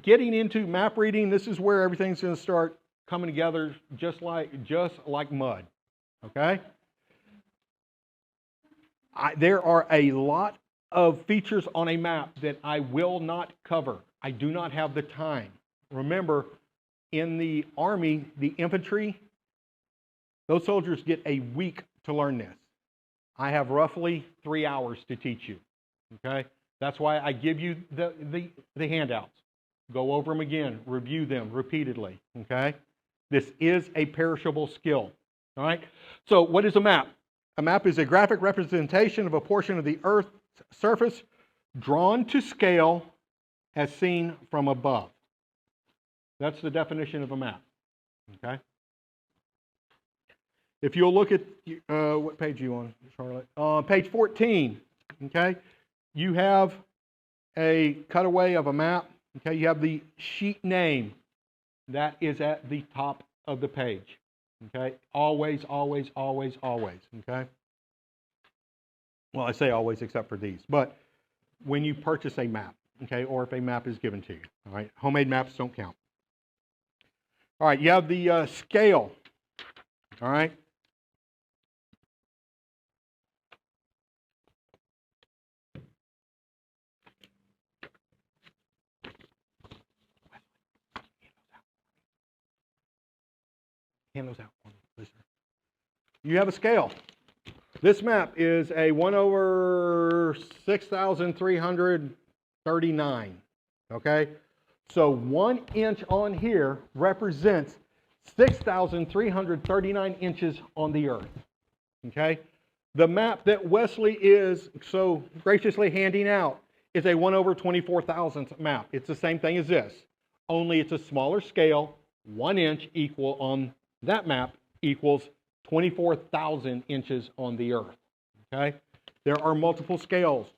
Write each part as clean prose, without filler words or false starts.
getting into map reading, this is where everything's going to start coming together just like mud. Okay? There are a lot of features on a map that I will not cover. I do not have the time. Remember, in the Army, the infantry, those soldiers get a week to learn this. I have roughly 3 hours to teach you. Okay? That's why I give you the handouts. Go over them again, review them repeatedly. Okay? This is a perishable skill. All right? So what is a map? A map is a graphic representation of a portion of the Earth's surface drawn to scale as seen from above. That's the definition of a map. Okay? If you'll look at, what page are you on, Charlotte? Page 14, okay? You have a cutaway of a map. Okay, you have the sheet name. That is at the top of the page. Okay, always, always, always, always. Okay. Well, I say always except for these, but when you purchase a map, okay, or if a map is given to you, all right, homemade maps don't count. All right, you have the scale. All right. Hand those out for me, please, sir. You have a scale. This map is a 1/6,339. Okay? So 1 inch on here represents 6,339 inches on the Earth. Okay? The map that Wesley is so graciously handing out is a 1/24,000th map. It's the same thing as this, only it's a smaller scale. 1 inch equal on that map equals 24,000 inches on the Earth. Okay? There are multiple scales.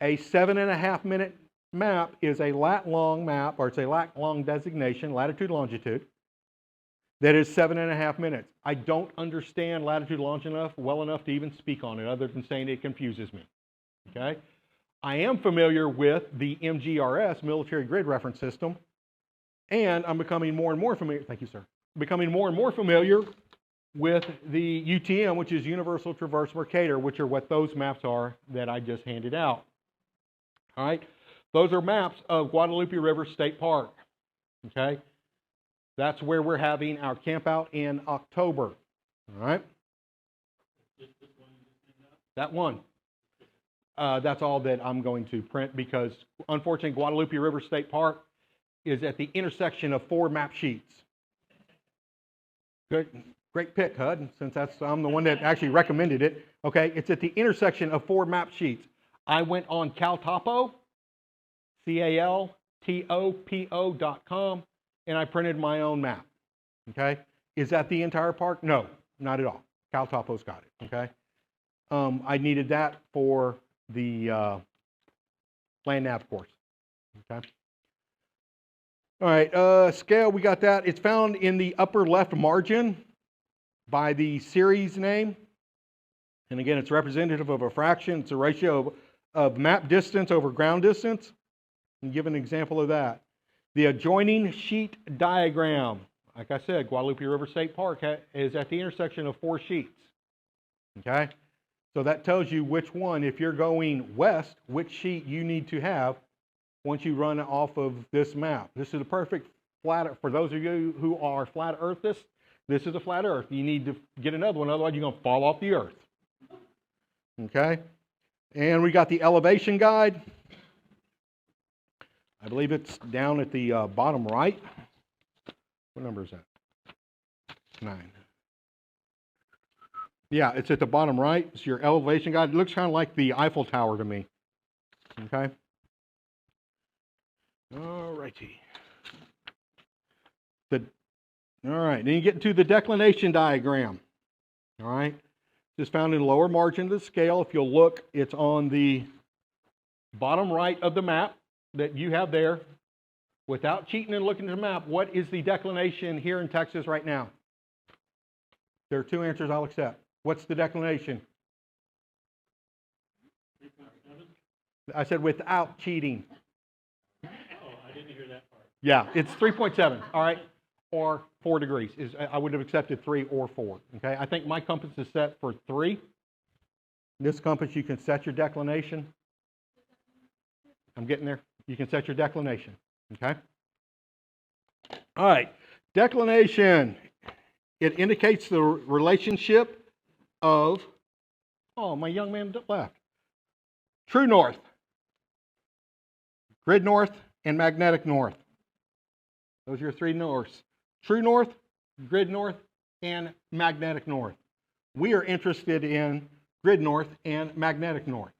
A 7.5 minute map is a lat-long map, or it's a lat-long designation, latitude, longitude, that is 7.5 minutes. I don't understand latitude, longitude well enough to even speak on it, other than saying it confuses me. Okay? I am familiar with the MGRS, Military Grid Reference System, and I'm becoming more and more familiar, thank you, sir, becoming more and more familiar with the UTM, which is Universal Traverse Mercator, which are what those maps are that I just handed out. All right? Those are maps of Guadalupe River State Park. Okay? That's where we're having our camp out in October. All right? That one. That's all that I'm going to print because, unfortunately, Guadalupe River State Park is at the intersection of 4 map sheets. Good. Great pick, HUD, since I'm the one that actually recommended it. Okay, it's at the intersection of 4 map sheets. I went on CalTopo, CalTopo.com, and I printed my own map. Okay, is that the entire park? No, not at all. CalTopo's got it. Okay, I needed that for the land nav course. Okay. All right, scale, we got that. It's found in the upper left margin by the series name. And again, it's representative of a fraction. It's a ratio of map distance over ground distance. I'll give an example of that. The adjoining sheet diagram. Like I said, Guadalupe River State Park is at the intersection of 4 sheets. Okay? So that tells you which one, if you're going west, which sheet you need to have once you run off of this map. This is a perfect flat, for those of you who are flat earthists, this is a flat earth. You need to get another one, otherwise you're going to fall off the earth. Okay? And we got the elevation guide. I believe it's down at the bottom right. What number is that? 9. Yeah, it's at the bottom right. It's your elevation guide. It looks kind of like the Eiffel Tower to me. Okay? All righty. All right, then you get into the declination diagram. All right, it's found in the lower margin of the scale. If you'll look, it's on the bottom right of the map that you have there. Without cheating and looking at the map, what is the declination here in Texas right now? There are 2 answers I'll accept. What's the declination? 3.7. I said without cheating. to hear that part. Yeah, it's 3.7, all right, or 4 degrees. I would have accepted 3 or 4, okay? I think my compass is set for 3. This compass, you can set your declination. I'm getting there. You can set your declination, okay? All right, declination. It indicates the relationship of, oh, my young man left. True north, grid north, and magnetic north. Those are your 3 norths. True north, grid north, and magnetic north. We are interested in grid north and magnetic north,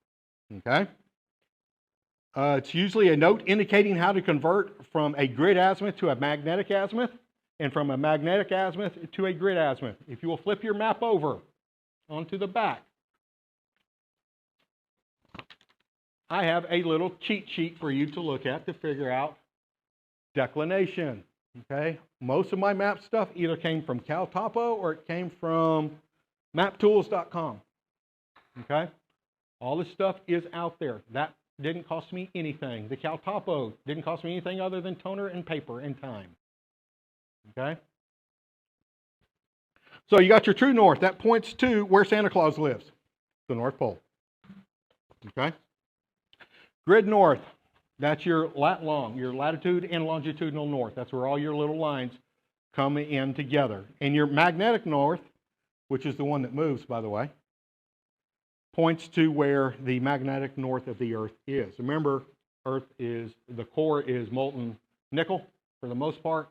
okay? It's usually a note indicating how to convert from a grid azimuth to a magnetic azimuth, and from a magnetic azimuth to a grid azimuth. If you will flip your map over onto the back, I have a little cheat sheet for you to look at to figure out declination, okay? Most of my map stuff either came from CalTopo or it came from maptools.com, okay? All this stuff is out there. That didn't cost me anything. The CalTopo didn't cost me anything other than toner and paper and time, okay? So you got your true north. That points to where Santa Claus lives, the North Pole, okay? Grid north, that's your lat long, your latitude and longitudinal north. That's where all your little lines come in together. And your magnetic north, which is the one that moves, by the way, points to where the magnetic north of the Earth is. Remember, Earth is, the core is molten nickel for the most part.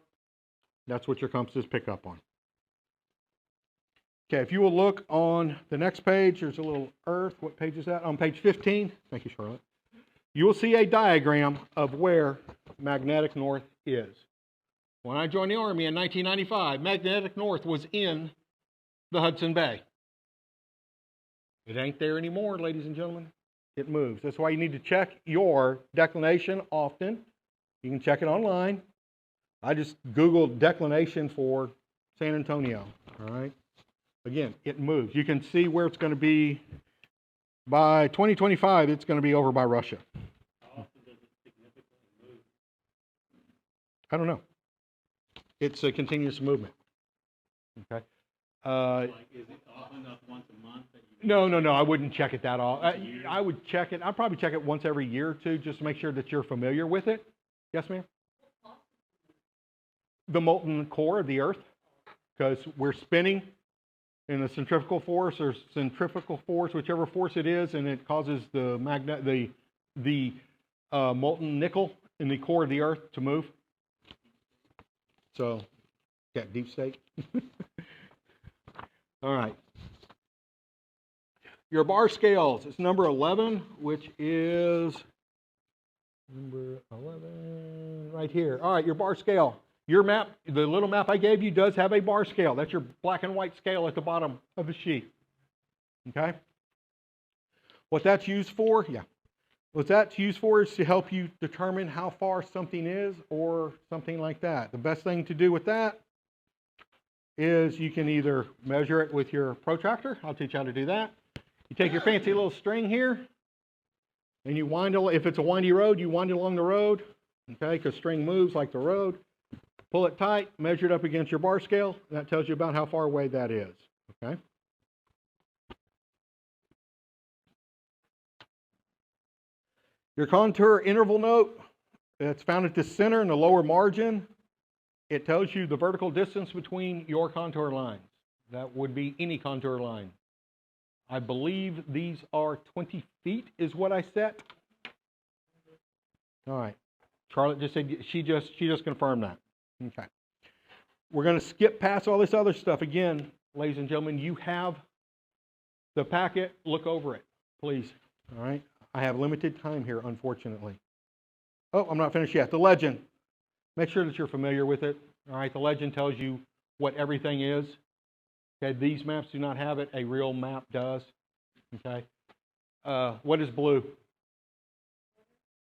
That's what your compasses pick up on. Okay, if you will look on the next page, there's a little Earth. What page is that? On page 15. Thank you, Charlotte. You will see a diagram of where magnetic north is. When I joined the Army in 1995, magnetic north was in the Hudson Bay. It ain't there anymore, ladies and gentlemen. It moves. That's why you need to check your declination often. You can check it online. I just Googled declination for San Antonio, all right? Again, it moves. You can see where it's going to be. By 2025, it's going to be over by Russia. How often does it significantly move? I don't know. It's a continuous movement. Okay. Like, is it often enough once a month that you? No. I wouldn't check it that often. I would check it. I'd probably check it once every year or two, just to make sure that you're familiar with it. Yes, ma'am. The molten core of the Earth, because we're spinning in a centrifugal force or centrifugal force, whichever force it is, and it causes the molten nickel in the core of the Earth to move. So, yeah, deep state. All right. Your bar scales is number 11, which is number 11 right here. All right, your bar scale. Your map, the little map I gave you, does have a bar scale. That's your black and white scale at the bottom of the sheet. Okay? What that's used for, what that's used for is to help you determine how far something is or something like that. The best thing to do with that is you can either measure it with your protractor. I'll teach you how to do that. You take your fancy little string here, and you wind it. If it's a windy road, you wind it along the road, okay, because string moves like the road. Pull it tight, measure it up against your bar scale. That tells you about how far away that is, okay? Your contour interval note, it's found at the center in the lower margin. It tells you the vertical distance between your contour lines. That would be any contour line. I believe these are 20 feet is what I set. All right. Charlotte just said she just confirmed that. Okay. We're going to skip past all this other stuff. Again, ladies and gentlemen, you have the packet. Look over it, please. All right. I have limited time here, unfortunately. Oh, I'm not finished yet. The legend. Make sure that you're familiar with it. All right. The legend tells you what everything is. Okay. These maps do not have it. A real map does. Okay. What is blue?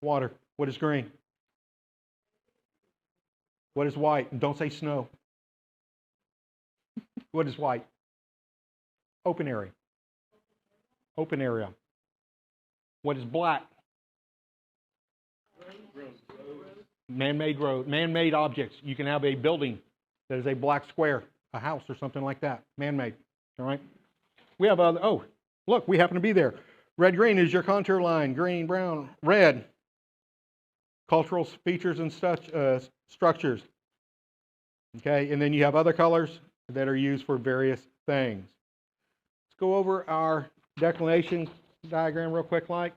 Water. What is green? What is white? And don't say snow. What is white? Open area. Open area. What is black? Man-made road, man-made objects. You can have a building that is a black square, a house or something like that, man-made. All right. We have other. Oh, look, we happen to be there. Red green is your contour line. Green, brown, red. Cultural features and such structures. Okay, and then you have other colors that are used for various things. Let's go over our declination diagram real quick, like.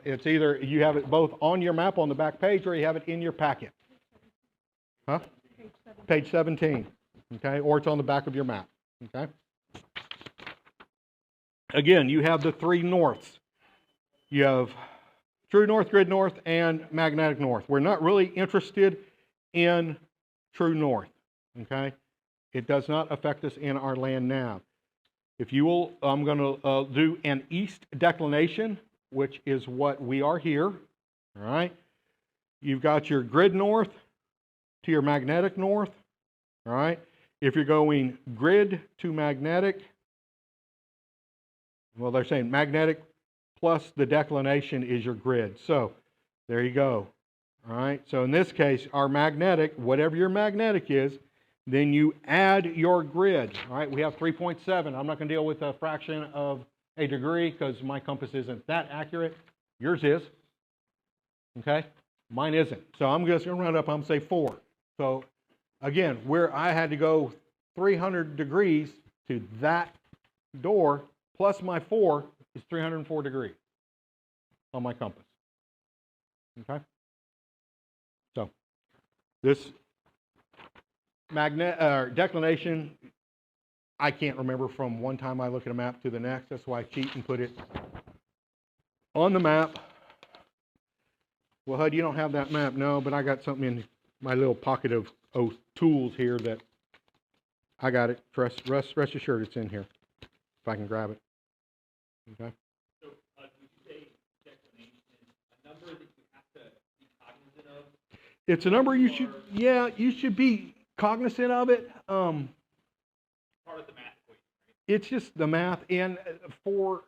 It's either you have it both on your map on the back page or you have it in your packet. Huh? Page 17. Okay, or it's on the back of your map. Okay. Again, you have the three norths. You have true north, grid north, and magnetic north. We're not really interested in true north. Okay, it does not affect us in our land nav. If you will, I'm going to do an east declination, which is what we are here. All right. You've got your grid north to your magnetic north. All right. If you're going grid to magnetic, well, they're saying magnetic plus the declination is your grid. So there you go. All right. So in this case, our magnetic, whatever your magnetic is, then you add your grid. All right. We have 3.7. I'm not going to deal with a fraction of a degree because my compass isn't that accurate. Yours is. Okay. Mine isn't. So I'm just going to round up. I'm going to say 4. So again, where I had to go 300 degrees to that door plus my 4 is 304 degrees on my compass. Okay. So this declination, I can't remember from one time I look at a map to the next. That's why I cheat and put it on the map. Well, Hud, you don't have that map. No, but I got something in my little pocket of tools here that I got it. Rest assured it's in here if I can grab it. Okay. So, would you say declination is a number that you have to be cognizant of? It's a number you should, yeah, you should be cognizant of it. Part of the math equation, right? It's just the math. And for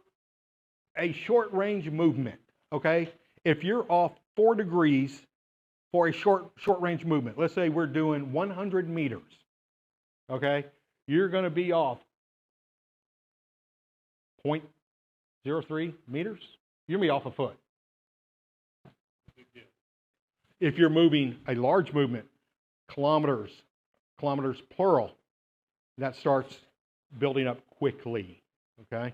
a short range movement, okay, if you're off 4 degrees for a short range movement, let's say we're doing 100 meters, okay, you're going to be off 0.03 meters. You're going to be off a foot. If you're moving a large movement, kilometers plural, that starts building up quickly, okay?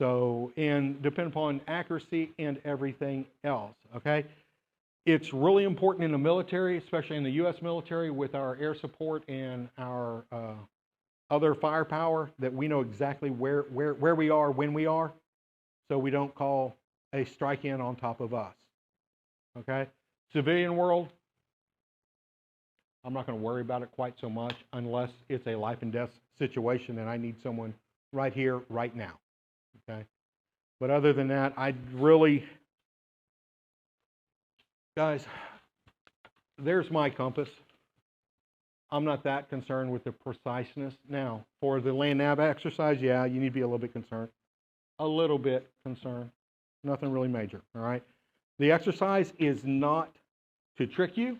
So, and depend upon accuracy and everything else, okay? It's really important in the military, especially in the U.S. military with our air support and our other firepower, that we know exactly where we are, when we are, so we don't call a strike in on top of us, okay? Civilian world, I'm not going to worry about it quite so much unless it's a life and death situation and I need someone right here, right now. Okay. But other than that, I really, guys, there's my compass. I'm not that concerned with the preciseness. Now, for the land nav exercise, yeah, you need to be a little bit concerned. A little bit concerned. Nothing really major, all right? The exercise is not to trick you.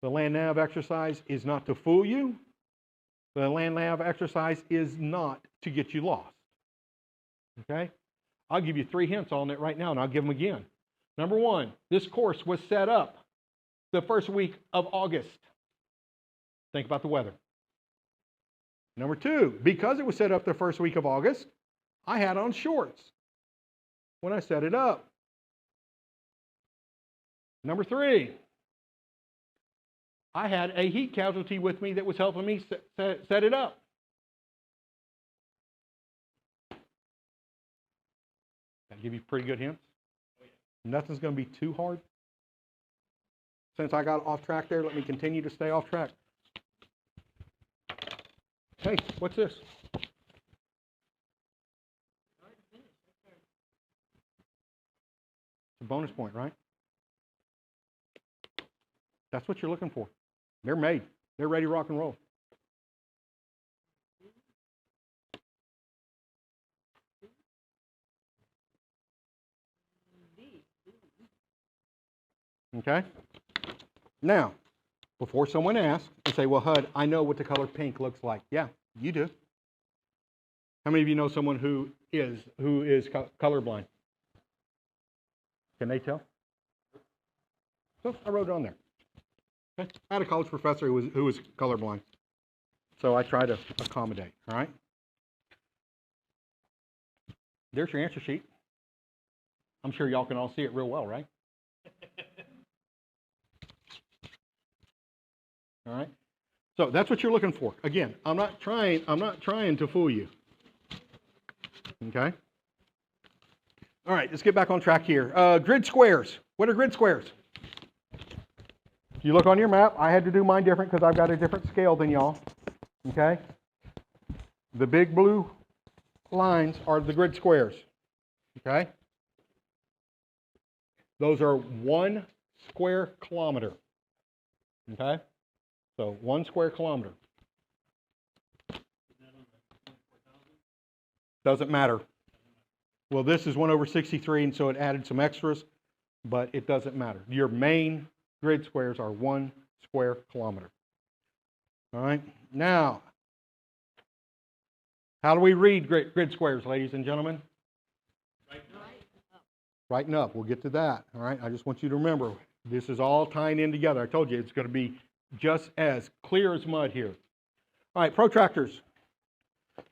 The land nav exercise is not to fool you. The land nav exercise is not to get you lost. Okay? I'll give you 3 hints on it right now, and I'll give them again. Number 1, this course was set up the first week of August. Think about the weather. Number 2, because it was set up the first week of August, I had on shorts when I set it up. Number 3, I had a heat casualty with me that was helping me set it up. That give you pretty good hints. Nothing's going to be too hard. Since I got off track there, let me continue to stay off track. Hey, what's this? It's a bonus point, right? That's what you're looking for. They're made. They're ready to rock and roll. Okay? Now, before someone asks and say, well, HUD, I know what the color pink looks like. Yeah, you do. How many of you know someone who is colorblind? Can they tell? So I wrote it on there. Okay? I had a college professor who was colorblind. So I try to accommodate, all right? There's your answer sheet. I'm sure y'all can all see it real well, right? All right. So that's what you're looking for. Again, I'm not trying to fool you. Okay? All right, let's get back on track here. Grid squares. What are grid squares? If you look on your map, I had to do mine different because I've got a different scale than y'all. Okay? The big blue lines are the grid squares. Okay? Those are 1 square kilometer. Okay? So 1 square kilometer. Doesn't matter. Well, this is 1 over 63, and so it added some extras, but it doesn't matter. Your main grid squares are 1 square kilometer. All right? Now, how do we read grid squares, ladies and gentlemen? Right and up. We'll get to that. All right? I just want you to remember, this is all tying in together. I told you it's going to be just as clear as mud here. All right, protractors.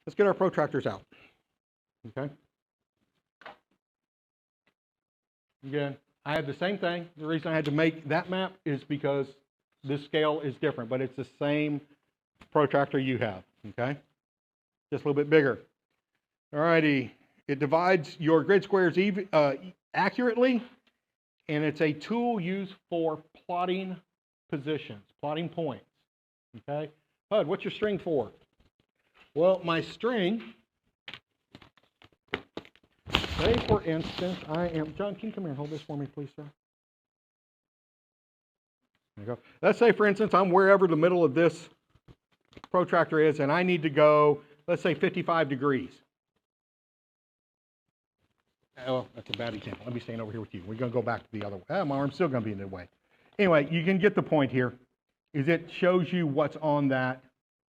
Let's get our protractors out. Okay? Again, I had the same thing. The reason I had to make that map is because this scale is different, but it's the same protractor you have. Okay? Just a little bit bigger. All righty. It divides your grid squares accurately, and it's a tool used for plotting positions, plotting points. Okay? HUD, what's your string for? Well, my string, say for instance, John, can you come here and hold this for me, please, sir? There you go. Let's say, for instance, I'm wherever the middle of this protractor is, and I need to go, let's say, 55 degrees. Oh, that's a bad example. Let me stand over here with you. We're going to go back to the other way. My arm's still going to be in the way. Anyway, you can get the point here, is it shows you what's on that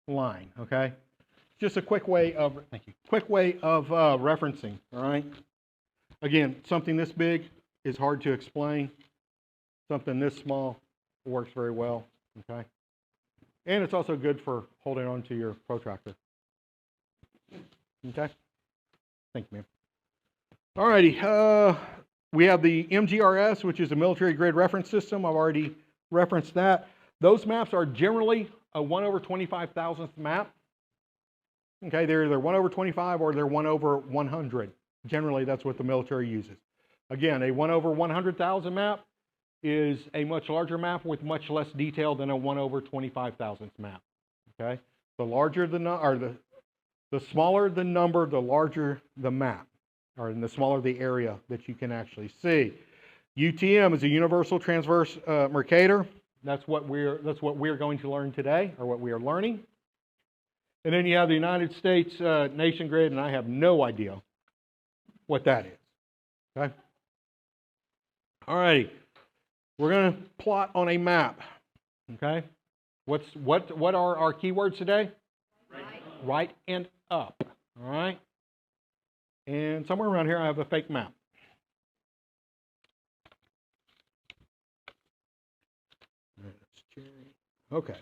line, okay? Just a quick way of, referencing, all right? Again, something this big is hard to explain. Something this small works very well, okay? And it's also good for holding on to your protractor. Okay? Thank you, ma'am. All righty. We have the MGRS, which is a military grid reference system. I've already referenced that. Those maps are generally a 1 over 25,000th map. Okay, they're either 1 over 25 or they're 1 over 100. Generally, that's what the military uses. Again, a 1 over 100,000 map is a much larger map with much less detail than a 1 over 25,000th map. Okay, the larger the smaller the number, the larger the map, or the smaller the area that you can actually see. UTM is a universal transverse Mercator. That's what we're going to learn today, or what we are learning. And then you have the United States nation grid, and I have no idea what that is. Okay. All righty. We're going to plot on a map. Okay. What are our keywords today? Right and up. All right. And somewhere around here I have a fake map. Okay.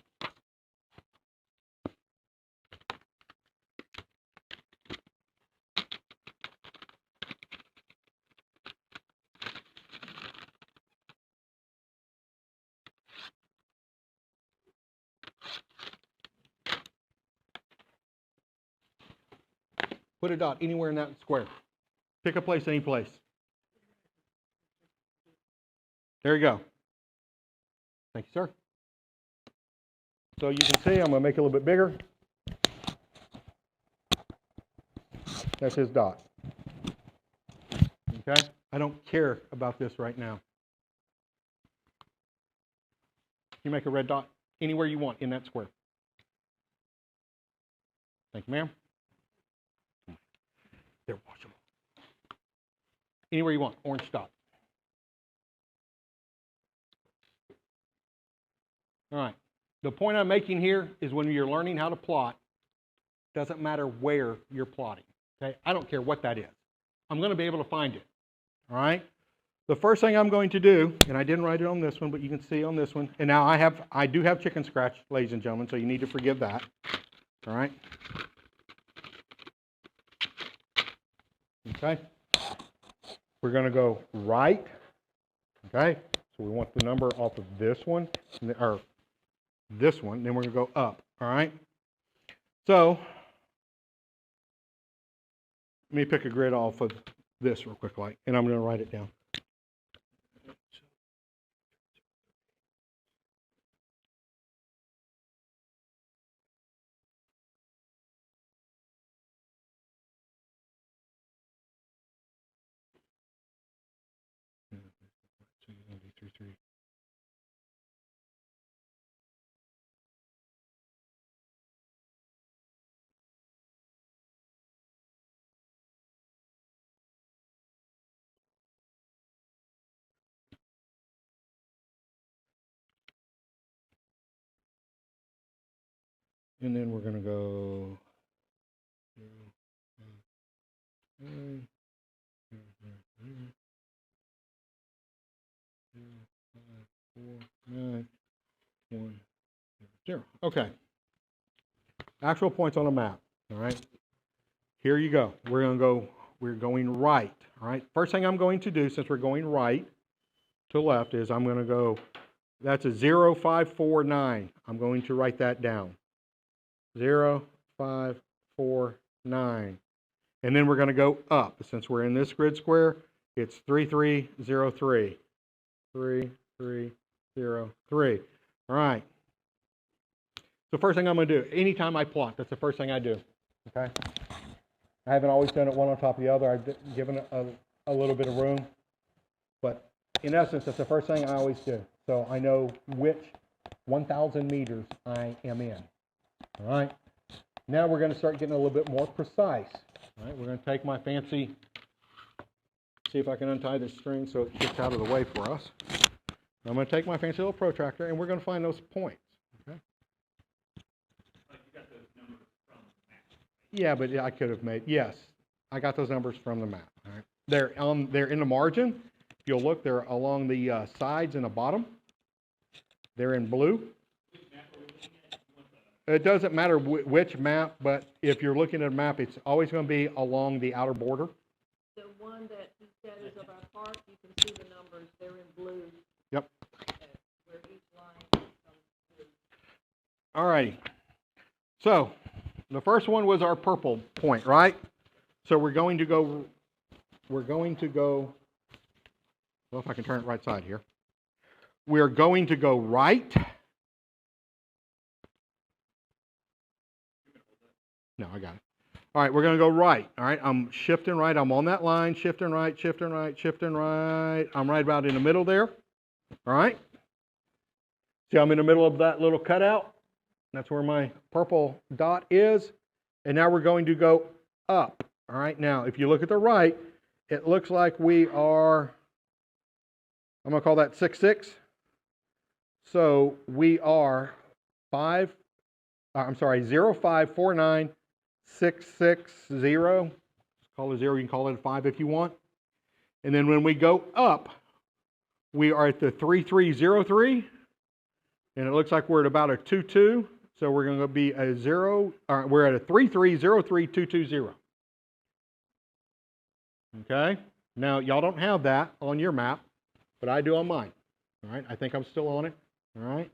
Put a dot anywhere in that square. Pick a place, any place. There you go. Thank you, sir. So you can see, I'm going to make it a little bit bigger. That's his dot. Okay? I don't care about this right now. You make a red dot anywhere you want in that square. Thank you, ma'am. They're washable. Anywhere you want, orange dot. All right. The point I'm making here is when you're learning how to plot, doesn't matter where you're plotting. Okay? I don't care what that is. I'm going to be able to find it. All right? The first thing I'm going to do, and I didn't write it on this one, but you can see on this one, and now I do have chicken scratch, ladies and gentlemen, so you need to forgive that. All right? Okay? We're going to go right. Okay? So we want the number off of this one, or this one, then we're going to go up. All right? So, let me pick a grid off of this real quick, like, and I'm going to write it down. And then we're going to go 0, 5, 9, 0, 5, 4, 9, 1, 0. Okay. Actual points on a map. All right. Here you go. We're going right. All right. First thing I'm going to do, since we're going right to left, is I'm going to go, that's a 0, 5, 4, 9. I'm going to write that down. 0, 5, 4, 9. And then we're going to go up. Since we're in this grid square, it's 3, 3, 0, 3. 3, 3, 0, 3. All right. So first thing I'm going to do, anytime I plot, that's the first thing I do. Okay? I haven't always done it one on top of the other. I've given it a little bit of room. But in essence, that's the first thing I always do. So I know which 1,000 meters I am in. All right. Now we're going to start getting a little bit more precise. All right. We're going to take my fancy, see if I can untie this string so it gets out of the way for us. I'm going to take my fancy little protractor and we're going to find those points. Okay. Like you got those numbers from the map. Yeah, but I could have made, yes, I got those numbers from the map. All right. They're in the margin. If you'll look, they're along the sides and the bottom. They're in blue. It doesn't matter which map, but if you're looking at a map, it's always going to be along the outer border. The one that he said is of our park, you can see the numbers, they're in blue. Yep. Where each line comes blue. All righty. So the first one was our purple point, right? So we're going to go, well, if I can turn it right side here. We're going to go right. No, I got it. All right, we're going to go right. All right, I'm shifting right. I'm on that line, shifting right, shifting right, shifting right. I'm right about in the middle there. All right. See, I'm in the middle of that little cutout. That's where my purple dot is. And now we're going to go up. All right, now if you look at the right, it looks like we are, I'm going to call that 6, 6. So we are 0, 5, 4, 9, 6, 6, 0. Just call it 0. You can call it a 5 if you want. And then when we go up, we are at the 3, 3, 0, 3. And it looks like we're at about a 2, 2. So we're going to be a 0. We're at a 3, 3, 0, 3, 2, 2, 0. Okay. Now y'all don't have that on your map, but I do on mine. All right. I think I'm still on it. All right.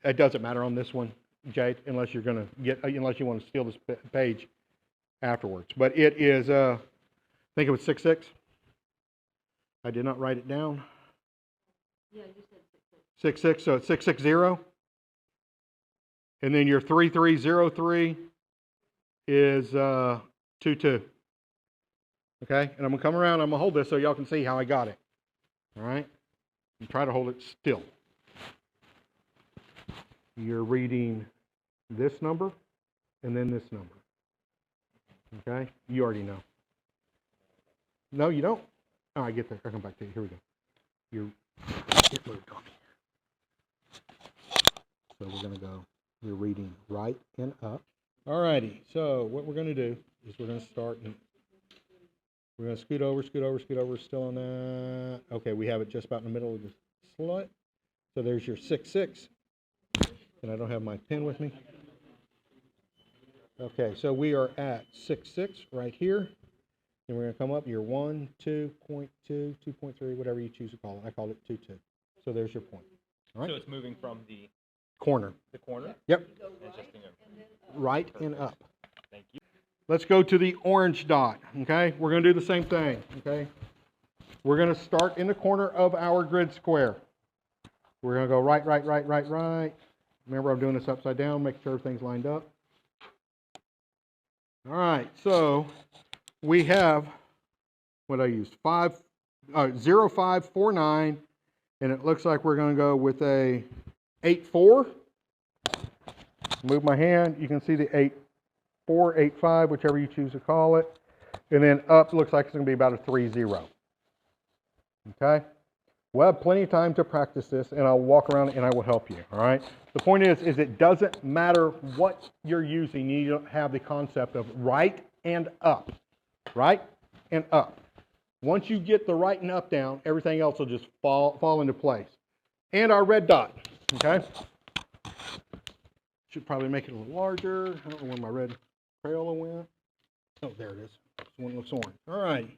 It doesn't matter on this one, Jade, unless you're going to unless you want to steal this page afterwards. But it is, I think it was 6, 6. I did not write it down. Yeah, you said 6, 6. 6, 6, so it's 6, 6, 0. And then your 3, 3, 0, 3 is 2, 2. Okay, and I'm going to come around, I'm going to hold this so y'all can see how I got it. All right, and try to hold it still. You're reading this number and then this number. Okay, you already know. No, you don't. Oh, I get there. I'll come back to you. Here we go. It moved on me. So we're going to go, we're reading right and up. All righty, so what we're going to do is we're going to start, and we're going to scoot over, still on that. Okay, we have it just about in the middle of the slut. So there's your 6-6, and I don't have my pen with me. Okay, so we are at 6-6 right here. And we're going to come up your 1, 2.2, 2.3, whatever you choose to call it. I called it 2-2. So there's your point. All right? So it's moving from the Corner. corner? Yep. And adjusting over. Right and up. Thank you. Let's go to the orange dot, okay? We're going to do the same thing, okay? We're going to start in the corner of our grid square. We're going to go right, right, right, right, right. Remember, I'm doing this upside down, make sure everything's lined up. All right, so we have, what I used, 0549, and it looks like we're going to go with a 8-4. Move my hand, you can see the 8-4, 8-5, whichever you choose to call it. And then up looks like it's going to be about a 3-0. Okay? We'll have plenty of time to practice this, and I'll walk around and I will help you, all right? The point is it doesn't matter what you're using. You need to have the concept of right and up, right and up. Once you get the right and up down, everything else will just fall into place. And our red dot, okay? Should probably make it a little larger. I don't know where my red Crayola went. Oh, there it is. This one looks orange. All right.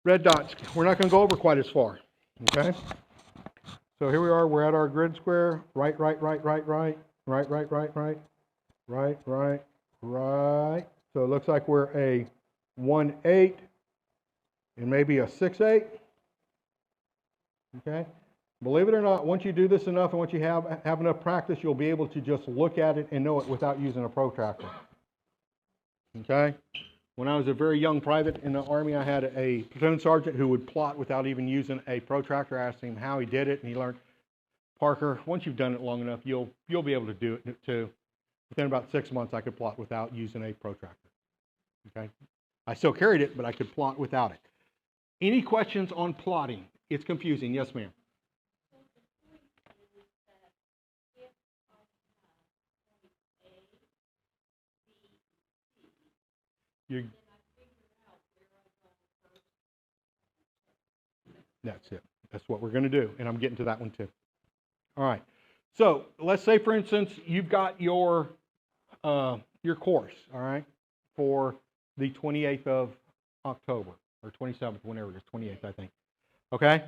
Red dots, we're not going to go over quite as far, okay? So here we are, we're at our grid square, right, right, right, right, right, right, right, right, right, right, right, right. So it looks like we're a 1-8 and maybe a 6-8, okay? Believe it or not, once you do this enough and once you have enough practice, you'll be able to just look at it and know it without using a protractor, okay? When I was a very young private in the Army, I had a platoon sergeant who would plot without even using a protractor. I asked him how he did it, and he learned, Parker, once you've done it long enough, you'll be able to do it too. Within about 6 months, I could plot without using a protractor. Okay, I still carried it, but I could plot without it. Any questions on plotting? It's confusing. Yes, ma'am. That's it. That's what we're going to do, and I'm getting to that one too. All right. So let's say, for instance, you've got your course, all right, for the 28th of October or 27th, whenever it is, 28th, I think. Okay.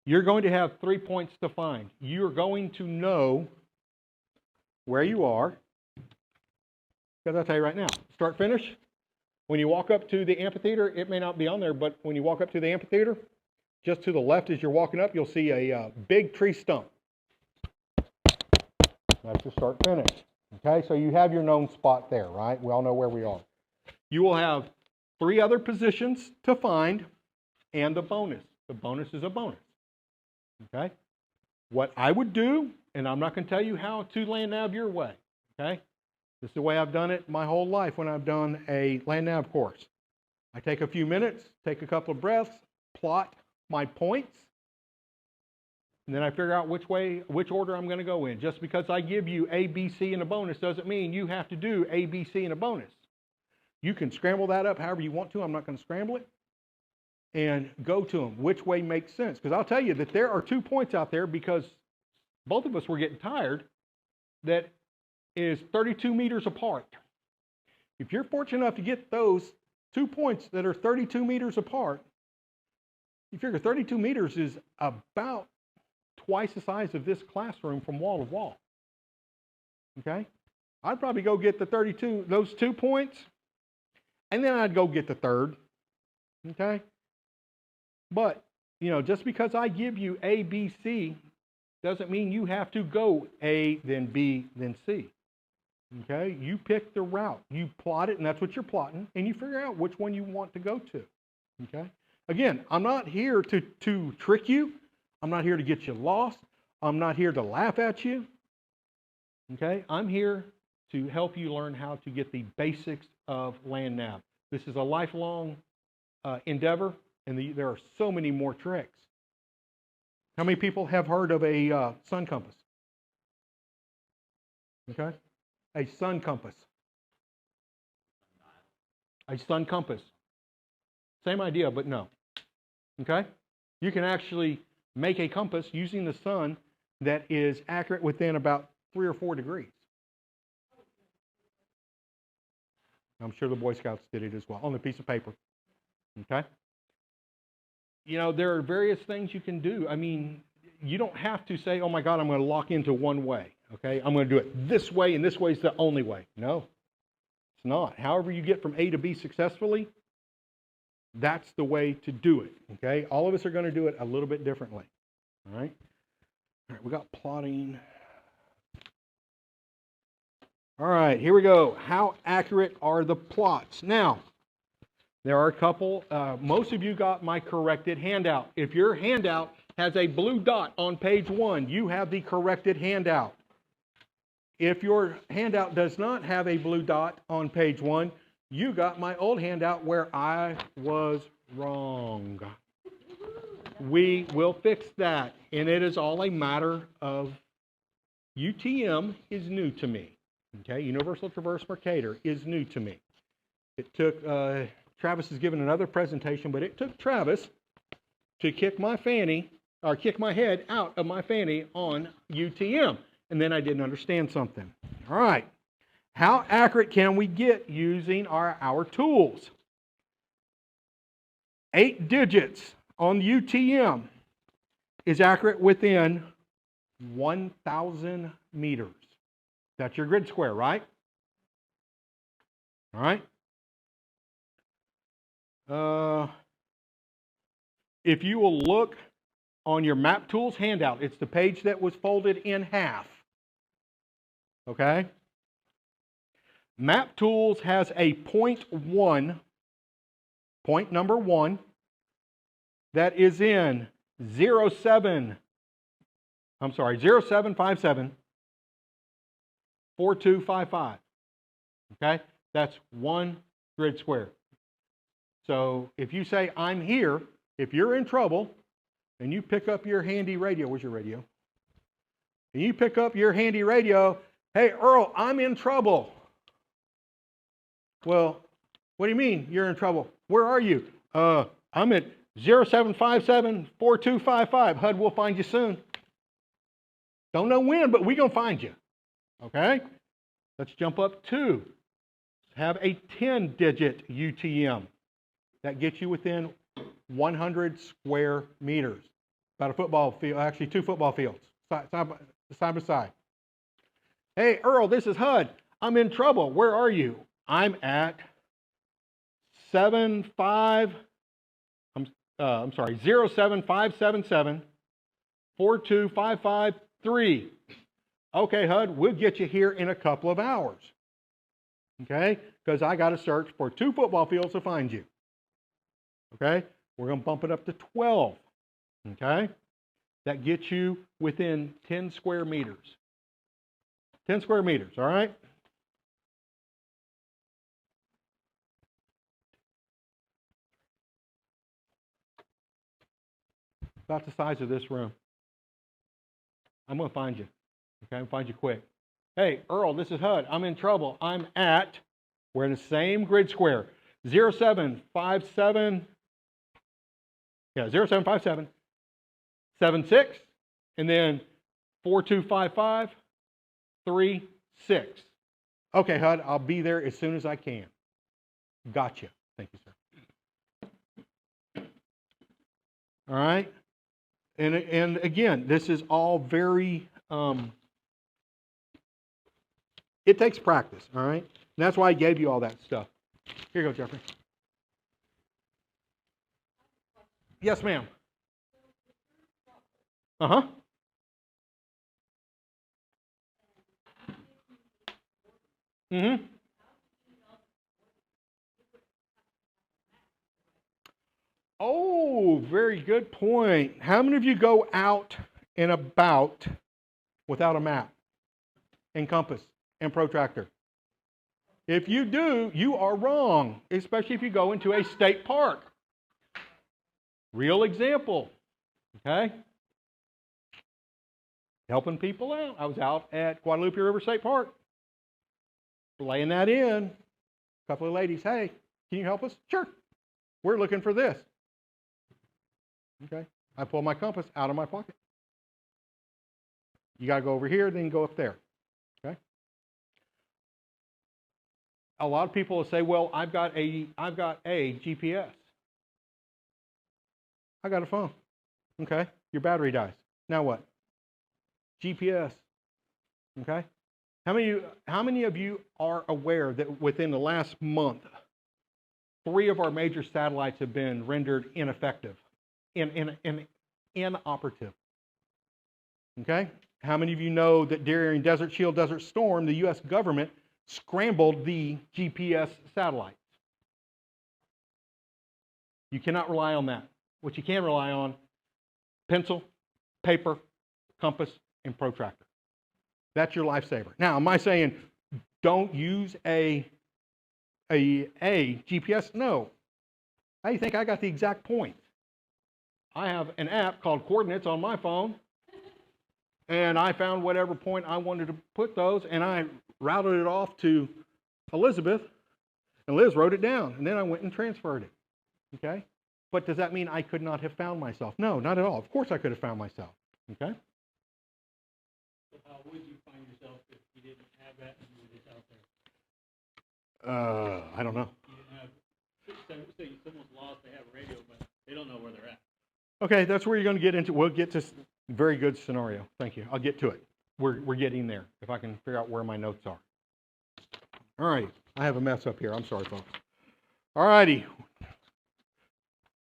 You're going to have 3 points to find. You're going to know where you are, because I'll tell you right now, start finish. When you walk up to the amphitheater, it may not be on there, but when you walk up to the amphitheater, just to the left as you're walking up, you'll see a big tree stump. That's your start finish. Okay, so you have your known spot there, right? We all know where we are. You will have 3 other positions to find and the bonus. The bonus is a bonus. Okay? What I would do, and I'm not going to tell you how to land nav your way. Okay? This is the way I've done it my whole life when I've done a land nav course. I take a few minutes, take a couple of breaths, plot my points, and then I figure out which order I'm going to go in. Just because I give you A, B, C, and a bonus doesn't mean you have to do A, B, C, and a bonus. You can scramble that up however you want to. I'm not going to scramble it. And go to them. Which way makes sense? Because I'll tell you that there are 2 points out there, because both of us were getting tired, that is 32 meters apart. If you're fortunate enough to get those 2 points that are 32 meters apart, you figure 32 meters is about twice the size of this classroom from wall to wall. Okay? I'd probably go get those 2 points, and then I'd go get the third. Okay? But, just because I give you A, B, C, doesn't mean you have to go A, then B, then C. Okay? You pick the route. You plot it, and that's what you're plotting, and you figure out which one you want to go to. Okay? Again, I'm not here to trick you. I'm not here to get you lost. I'm not here to laugh at you. Okay? I'm here to help you learn how to get the basics of land nav. This is a lifelong endeavor. And there are so many more tricks. How many people have heard of a sun compass? Okay? A sun compass. A sun compass. Same idea, but no. Okay? You can actually make a compass using the sun that is accurate within about 3 or 4 degrees. I'm sure the Boy Scouts did it as well on a piece of paper. Okay? You know, there are various things you can do. I mean, you don't have to say, oh my God, I'm going to lock into one way. Okay? I'm going to do it this way, and this way is the only way. No, it's not. However you get from A to B successfully, that's the way to do it. Okay? All of us are going to do it a little bit differently. All right? All right, we got plotting. All right, here we go. How accurate are the plots? Now, there are a couple. Most of you got my corrected handout. If your handout has a blue dot on page 1, you have the corrected handout. If your handout does not have a blue dot on page 1, you got my old handout where I was wrong. We will fix that, and it is all a matter of UTM is new to me. Okay, Universal Traverse Mercator is new to me. It took, Travis has given another presentation, but it took Travis to kick my head out of my fanny on UTM. And then I didn't understand something. All right, how accurate can we get using our tools? 8 digits on UTM is accurate within 1,000 meters. That's your grid square, right? All right. If you will look on your Map Tools handout, it's the page that was folded in half. Okay? Map Tools has a point number 1, that is in 0757 4255. Okay? That's 1 grid square. So if you say, I'm here, if you're in trouble, and you pick up your handy radio, where's your radio? And you pick up your handy radio, hey, Earl, I'm in trouble. Well, what do you mean you're in trouble? Where are you? I'm at 0757 4255. HUD will find you soon. Don't know when, but we're going to find you. Okay? Let's jump up 2. Have a 10-digit UTM. That gets you within 100 square meters. About a football field, actually 2 football fields, side by side. Hey, Earl, this is HUD. I'm in trouble. Where are you? I'm at 07577 42553. Okay, HUD, we'll get you here in a couple of hours. Okay? Because I got to search for 2 football fields to find you. Okay? We're going to bump it up to 12. Okay? That gets you within 10 square meters. 10 square meters, all right? About the size of this room. I'm going to find you. Okay, I'll find you quick. Hey, Earl, this is HUD. I'm in trouble. We're in the same grid square. 0757, 0757, 76, and then 4255, 36. Okay, HUD, I'll be there as soon as I can. Gotcha. Thank you, sir. All right. And again, this is all very, it takes practice, all right? And that's why I gave you all that stuff. Here you go, Jeffrey. Yes, ma'am. Uh-huh. Mm-hmm. Oh, very good point. How many of you go out and about without a map and compass and protractor? If you do, you are wrong, especially if you go into a state park. Real example, okay? Helping people out. I was out at Guadalupe River State Park, laying that in. A couple of ladies, hey, can you help us? Sure. We're looking for this. Okay. I pull my compass out of my pocket. You got to go over here, then go up there. Okay. A lot of people will say, well, I've got a GPS. I got a phone. Okay. Your battery dies. Now what? GPS. Okay. How many of you are aware that within the last month, 3 of our major satellites have been rendered ineffective, inoperative? Okay? How many of you know that during Desert Shield, Desert Storm, the U.S. government scrambled the GPS satellites? You cannot rely on that. What you can rely on, pencil, paper, compass, and protractor. That's your lifesaver. Now, am I saying don't use a GPS? No. How do you think I got the exact point? I have an app called Coordinates on my phone, and I found whatever point I wanted to put those, and I routed it off to Elizabeth, and Liz wrote it down, and then I went and transferred it. Okay? But does that mean I could not have found myself? No, not at all. Of course I could have found myself. Okay? So how would you find yourself if you didn't have that and you were just out there? I don't know. You didn't have, say someone's lost, they have radio, but they don't know where they're at. Okay, that's where you're going to get into. We'll get to very good scenario. Thank you. I'll get to it. We're getting there. If I can figure out where my notes are. All right. I have a mess up here. I'm sorry, folks. All righty.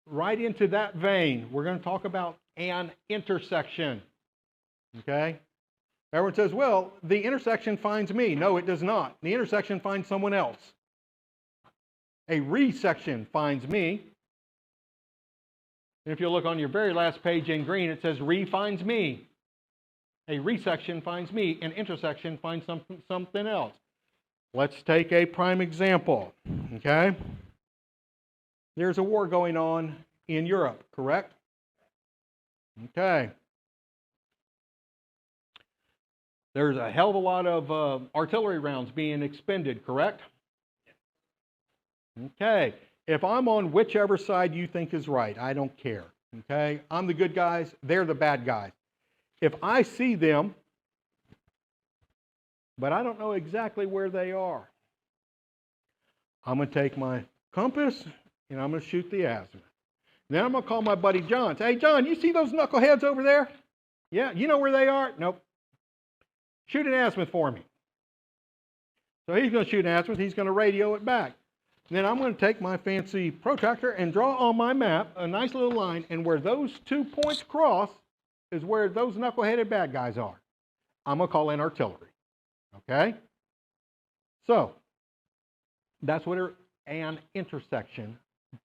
Right into that vein, we're going to talk about an intersection. Okay? Everyone says, well, the intersection finds me. No, it does not. The intersection finds someone else. A resection finds me. And if you look on your very last page in green, it says re finds me. A resection finds me. An intersection finds something else. Let's take a prime example. Okay? There's a war going on in Europe, correct? Okay. There's a hell of a lot of artillery rounds being expended, correct? Okay. If I'm on whichever side you think is right, I don't care. Okay? I'm the good guys, they're the bad guys. If I see them, but I don't know exactly where they are, I'm going to take my compass and I'm going to shoot the azimuth. Then I'm going to call my buddy John. Say, hey, John, you see those knuckleheads over there? Yeah, you know where they are? Nope. Shoot an azimuth for me. So he's going to shoot an azimuth. He's going to radio it back. Then I'm going to take my fancy protractor and draw on my map a nice little line, and where those 2 points cross is where those knuckleheaded bad guys are. I'm going to call in artillery. Okay? So, that's what an intersection.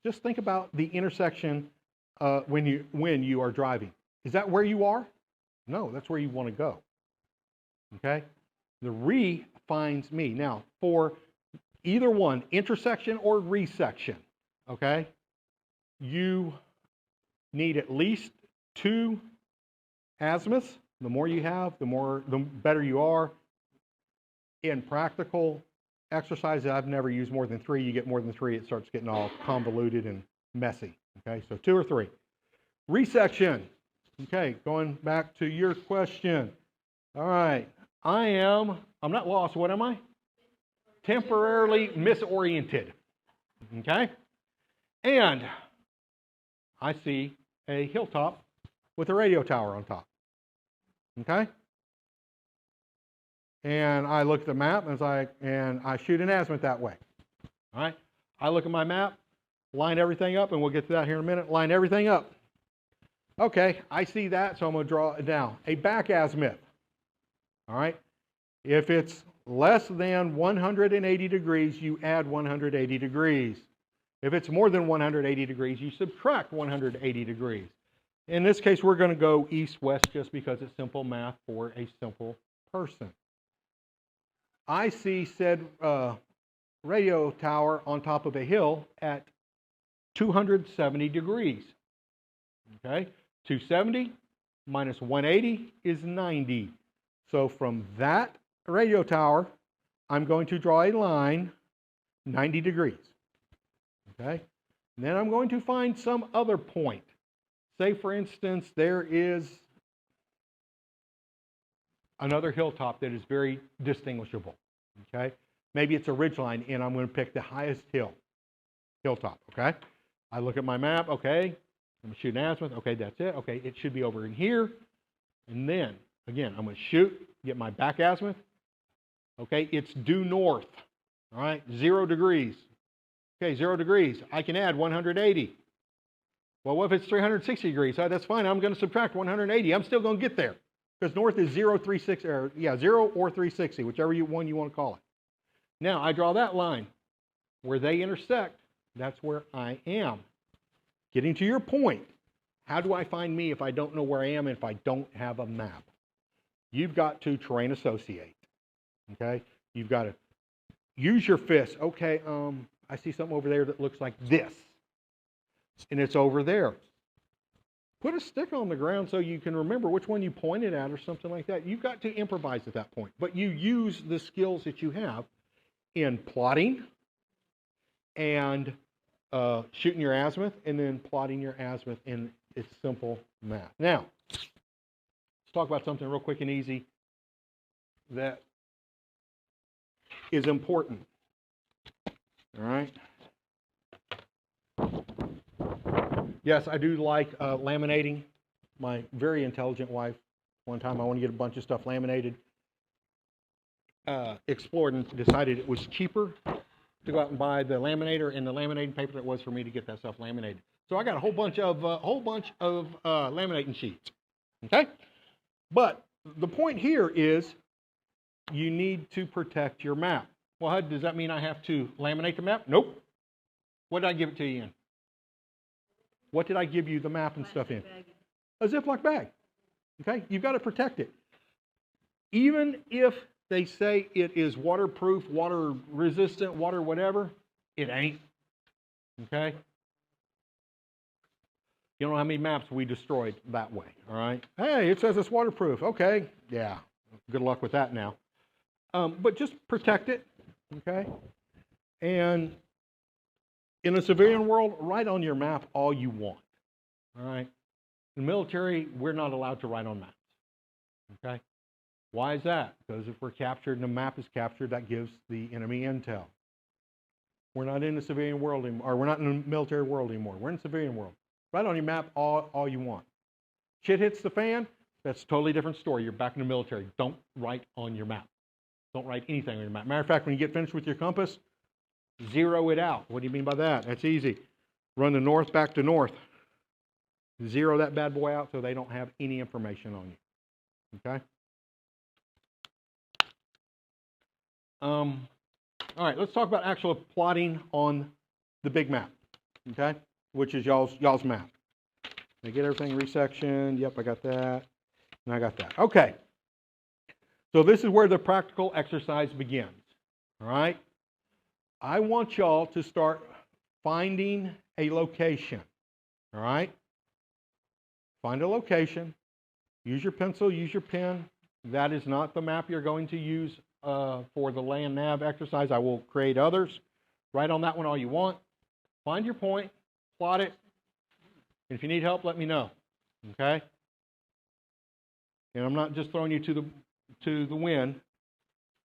Just think about the intersection when you are driving. Is that where you are? No, that's where you want to go. Okay? The re finds me. Now, for either one, intersection or resection, okay, you need at least 2 azimuths. The more you have, the better you are. In practical exercise, I've never used more than 3. You get more than 3, it starts getting all convoluted and messy. Okay, so 2 or 3. Resection. Okay, going back to your question. All right, I'm not lost. What am I? Temporarily misoriented. Okay? And I see a hilltop with a radio tower on top. Okay? And I look at the map and I shoot an azimuth that way. All right? I look at my map, line everything up, and we'll get to that here in a minute. Line everything up. Okay, I see that, so I'm going to draw it down. A back azimuth. All right? If it's less than 180 degrees, you add 180 degrees. If it's more than 180 degrees, you subtract 180 degrees. In this case, we're going to go east-west just because it's simple math for a simple person. I see said radio tower on top of a hill at 270 degrees. Okay? 270 minus 180 is 90. So from that radio tower, I'm going to draw a line 90 degrees. Okay? And then I'm going to find some other point. Say, for instance, there is another hilltop that is very distinguishable. Okay? Maybe it's a ridgeline, and I'm going to pick the highest hilltop. Okay? I look at my map. Okay, I'm going to shoot an azimuth. Okay, that's it. Okay, it should be over in here. And then, again, I'm going to shoot, get my back azimuth. Okay, it's due north. All right, 0 degrees. Okay, 0 degrees. I can add 180. Well, what if it's 360 degrees? That's fine. I'm going to subtract 180. I'm still going to get there because north is 0, 360, or 0 or 360, whichever one you want to call it. Now, I draw that line. Where they intersect, that's where I am. Getting to your point, how do I find me if I don't know where I am and if I don't have a map? You've got to terrain associate. Okay? You've got to use your fist. Okay, I see something over there that looks like this. And it's over there. Put a stick on the ground so you can remember which one you pointed at or something like that. You've got to improvise at that point. But you use the skills that you have in plotting and shooting your azimuth and then plotting your azimuth in its simple math. Now, let's talk about something real quick and easy that is important. All right? Yes, I do like laminating. My very intelligent wife, one time I wanted to get a bunch of stuff laminated, explored and decided it was cheaper to go out and buy the laminator and the laminating paper that was for me to get that stuff laminated. So I got a whole bunch of laminating sheets. Okay? But the point here is you need to protect your map. Well, does that mean I have to laminate the map? Nope. What did I give it to you in? What did I give you the map and stuff in? A Ziploc bag. Okay? You've got to protect it. Even if they say it is waterproof, water resistant, water whatever, it ain't. Okay? You don't know how many maps we destroyed that way, all right? Hey, it says it's waterproof. Okay, yeah, good luck with that now. But just protect it, okay? And in a civilian world, write on your map all you want, all right? In the military, we're not allowed to write on maps, okay? Why is that? Because if we're captured and the map is captured, that gives the enemy intel. We're not in the civilian world anymore, or we're not in the military world anymore. We're in the civilian world. Write on your map all you want. Shit hits the fan, that's a totally different story. You're back in the military. Don't write on your map. Don't write anything on your map. Matter of fact, when you get finished with your compass, zero it out. What do you mean by that? That's easy. Run the north back to north. Zero that bad boy out so they don't have any information on you. Okay? All right, let's talk about actual plotting on the big map, okay, which is y'all's map. I get everything resectioned. Yep, I got that, and I got that. Okay, so this is where the practical exercise begins, all right? I want y'all to start finding a location, all right? Find a location. Use your pencil, use your pen. That is not the map you're going to use for the land nav exercise. I will create others. Write on that one all you want. Find your point, plot it. And if you need help, let me know. Okay? And I'm not just throwing you to the wind,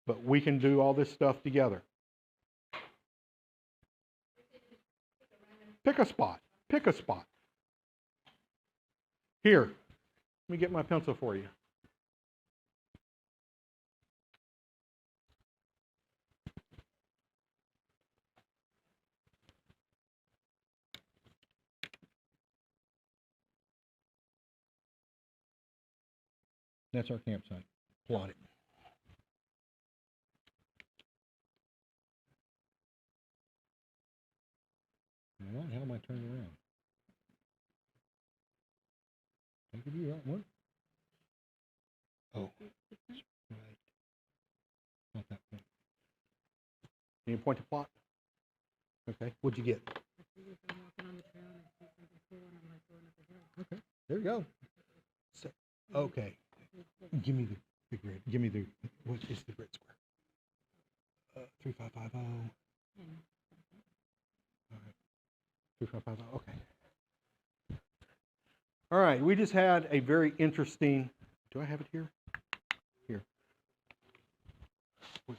but we can do all this stuff together. Pick a spot. Pick a spot. Here, let me get my pencil for you. That's our campsite. Plot it. All right, how am I turning around? Take a view, right one? Oh, right. Not that point. Can you point to plot? Okay, what'd you get? Okay. There you go. So, okay. Give me the grid. Give me the, what is the grid square? 3550. All right. 3550, okay. All right, we just had a very interesting, do I have it here? Here. I'm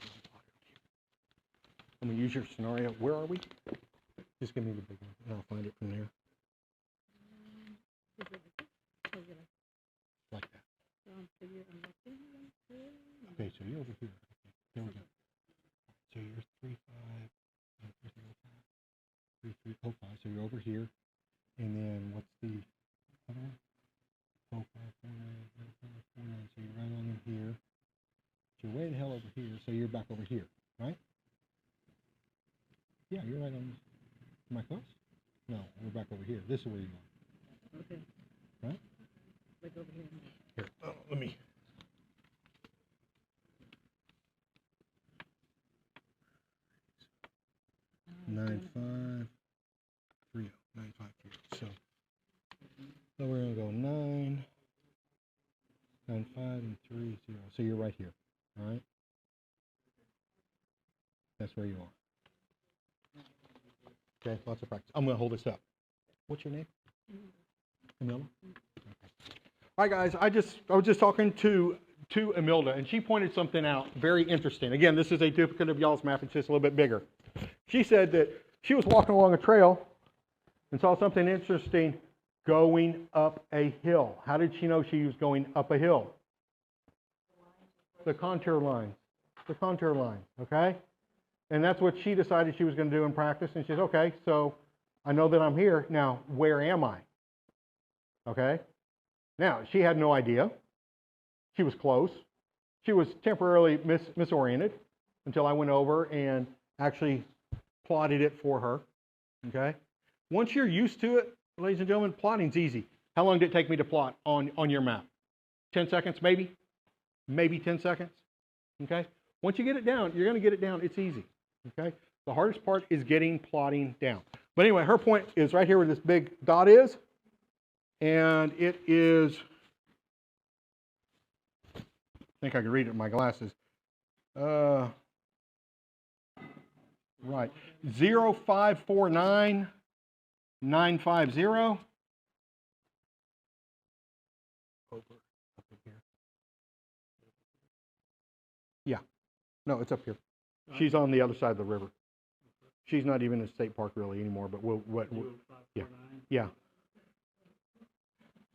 gonna use your scenario. Where are we? Just give me the big one, and I'll find it from there. Like that. Okay, so you're over here. There we go. So you're 3305. So you're over here. And then what's the other one? 0549. So you're right on in here. So you're way the hell over here. So you're back over here, right? Yeah, you're right on. Am I close? No, we're back over here. This is where you are. Okay. Right? Like over here. Here, let me. Nine five 953. So we're gonna go 9, 9, 5, and 3, 0. So you're right here, all right? That's where you are. Okay, lots of practice. I'm gonna hold this up. What's your name? Emilda? Okay. All right, guys. I was just talking to Emilda, and she pointed something out very interesting. Again, this is a duplicate of y'all's map. It's just a little bit bigger. She said that she was walking along a trail and saw something interesting going up a hill. How did she know she was going up a hill? The contour lines. The contour line, okay? And that's what she decided she was going to do in practice. And she said, okay, so I know that I'm here. Now, where am I? Okay? Now, she had no idea. She was close. She was temporarily misoriented until I went over and actually plotted it for her, okay? Once you're used to it, ladies and gentlemen, plotting's easy. How long did it take me to plot on your map? 10 seconds, maybe? Maybe 10 seconds, okay? Once you get it down, you're gonna get it down. It's easy, okay? The hardest part is getting plotting down. But anyway, her point is right here where this big dot is, and it is, I think I can read it with my glasses. Right, 0549 950. Over up here. Yeah, no, it's up here. She's on the other side of the river. She's not even in the state park really anymore, but yeah, yeah.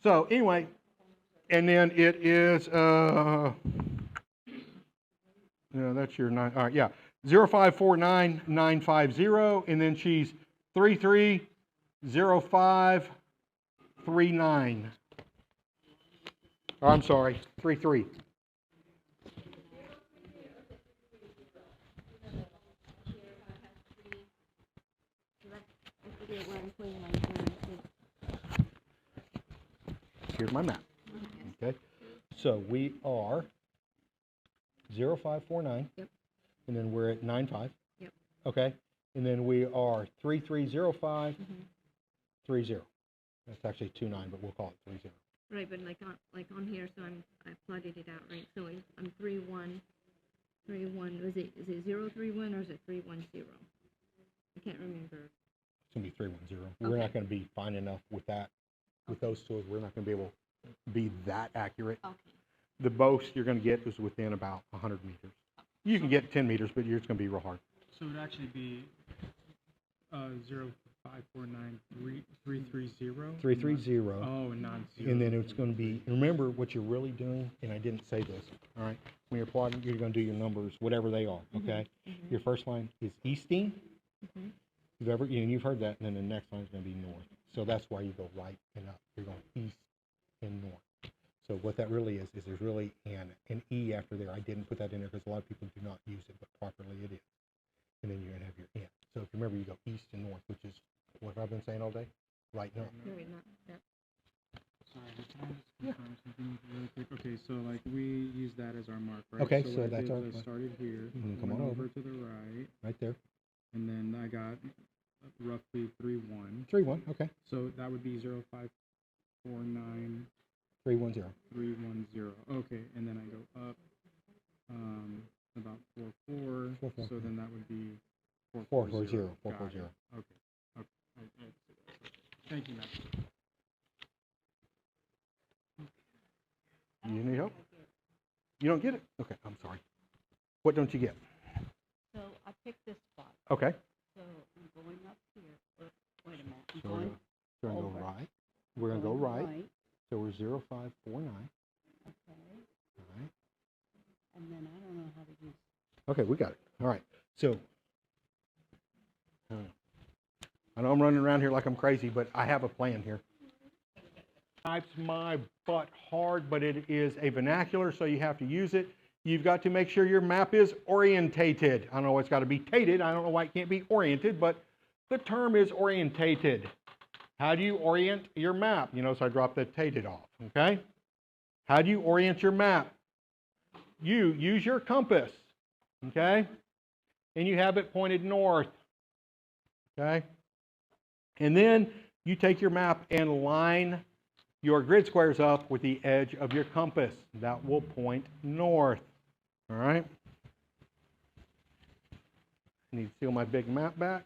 So anyway, and then it is, that's your 9, all right, yeah. 0549 950, and then she's 330539. Oh, I'm sorry, 33. Here's my map. Okay, so we are 0549. Yep. And then we're at 95. Yep. Okay. And then we are 3305 30. That's actually 29, but we'll call it 30. Right, but like on here, so I plotted it out, right? So I'm 31. Is it 031 or is it 310? I can't remember. It's gonna be 310. Okay. We're not gonna be fine enough with that. With those tools, we're not gonna be able to be that accurate. Okay. The most you're gonna get is within about 100 meters. You can get 10 meters, but it's gonna be real hard. So it would actually be 0549 330? 330. Oh, not 0. And then it's going to be, remember what you're really doing, and I didn't say this, all right? When you're plotting, you're going to do your numbers, whatever they are, okay? Your first line is easting. You've heard that, and then the next line is going to be north. So that's why you go right and up. You're going east and north. So what that really is there's really an E after there. I didn't put that in there because a lot of people do not use it, but properly it is. And then you're going to have your N. So if you remember, you go east and north, which is what I've been saying all day, right now. Very not. Yep. Sorry, can I just confirm something really quick? Okay, so like we use that as our mark, right? Okay, so what I that's did our was I started here, come went on over over. to the right, Right there. and then I got roughly 3-1. 3-1, okay. So that would be 0549 49 310. 310. Okay, and then I go up about 44. 440. So then that would be 440. Got it. 440. Okay. Thank you, Matt. You need help? You don't get it? Okay, I'm sorry. What don't you get? So I picked this spot, Okay. so I'm going up here, wait a minute, I'm So we're going, gonna go over. right. We're gonna go going right. So we're 0549. okay, All right. and then I don't know how to use, Okay, we got it. All right. So I know I'm running around here like I'm crazy, but I have a plan here. Types my butt hard, but it is a vernacular, so you have to use it. You've got to make sure your map is orientated. I don't know why it's got to be tated. I don't know why it can't be oriented, but the term is orientated. How do you orient your map? You notice I dropped the tated off, okay? How do you orient your map? You use your compass, okay? And you have it pointed north, okay? And then you take your map and line your grid squares up with the edge of your compass. That will point north, all right? I need to steal my big map back.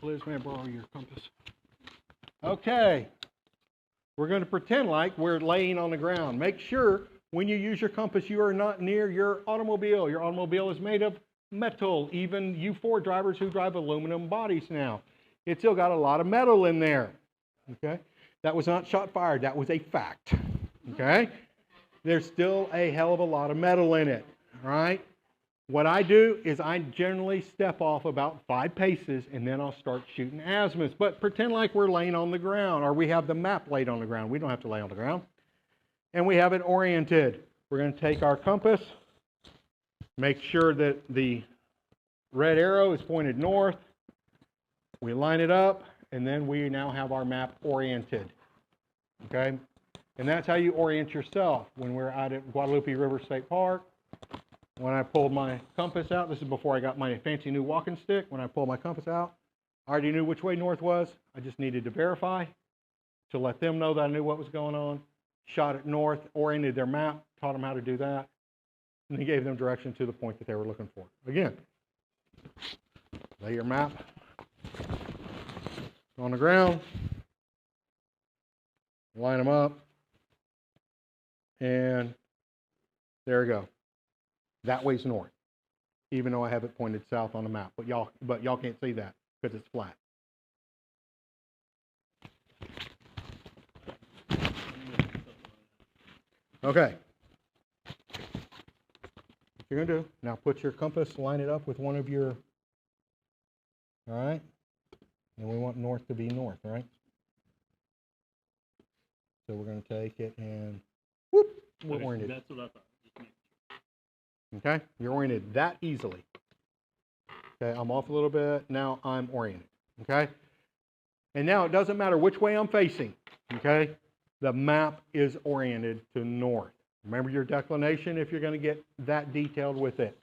Liz, may I borrow your compass? Okay. We're going to pretend like we're laying on the ground. Make sure when you use your compass, you are not near your automobile. Your automobile is made of metal. Even you Ford drivers who drive aluminum bodies now. It's still got a lot of metal in there. Okay? That was not shot fired. That was a fact. Okay? There's still a hell of a lot of metal in it. All right? What I do is I generally step off about 5 paces and then I'll start shooting azimuths. But pretend like we're laying on the ground, or we have the map laid on the ground. We don't have to lay on the ground. And we have it oriented. We're going to take our compass, make sure that the red arrow is pointed north. We line it up, and then we now have our map oriented. Okay? And that's how you orient yourself. When we're out at Guadalupe River State Park, when I pulled my compass out, this is before I got my fancy new walking stick. When I pulled my compass out, I already knew which way north was. I just needed to verify to let them know that I knew what was going on. Shot it north, oriented their map, taught them how to do that, and then gave them direction to the point that they were looking for. Again, lay your map on the ground, line them up, and there we go. That way's north, even though I have it pointed south on the map. But y'all can't see that because it's flat. Okay. What you're gonna do now? Put your compass, line it up with one of your. All right. And we want north to be north, all right? So we're going to take it and whoop, we're oriented. That's what I thought. Just make Okay, you're oriented that easily. Okay, I'm off a little bit. Now I'm oriented. Okay, and now it doesn't matter which way I'm facing. Okay, the map is oriented to north. Remember your declination if you're going to get that detailed with it.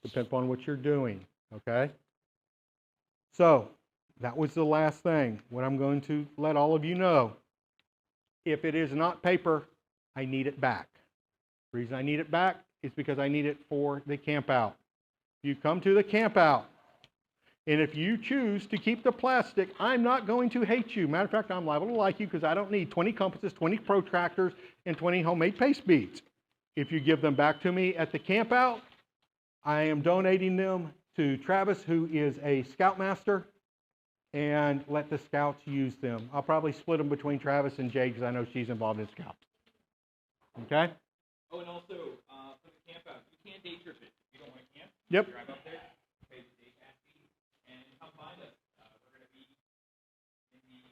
Depends upon what you're doing. Okay, so that was the last thing. What I'm going to let all of you know, if it is not paper, I need it back. The reason I need it back is because I need it for the camp out. You come to the camp out, and if you choose to keep the plastic, I'm not going to hate you. Matter of fact, I'm liable to like you because I don't need 20 compasses, 20 protractors, and 20 homemade paste beads. If you give them back to me at the camp out, I am donating them to Travis, who is a scoutmaster, and let the scouts use them. I'll probably split them between Travis and Jay because I know she's involved in scouts. Okay? Oh, and also, for the camp out, you can day trip it. If you don't want to camp, Yep. drive up there, pay the day gas fee, and come find us. We're going to be in the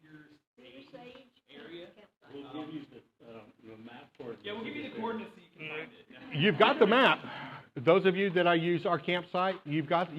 Cedars Sage area. We'll give you the map for it. Yeah, we'll give you the coordinates so you can find it. Yeah. You've got the map. Those of you that I use our campsite, you've got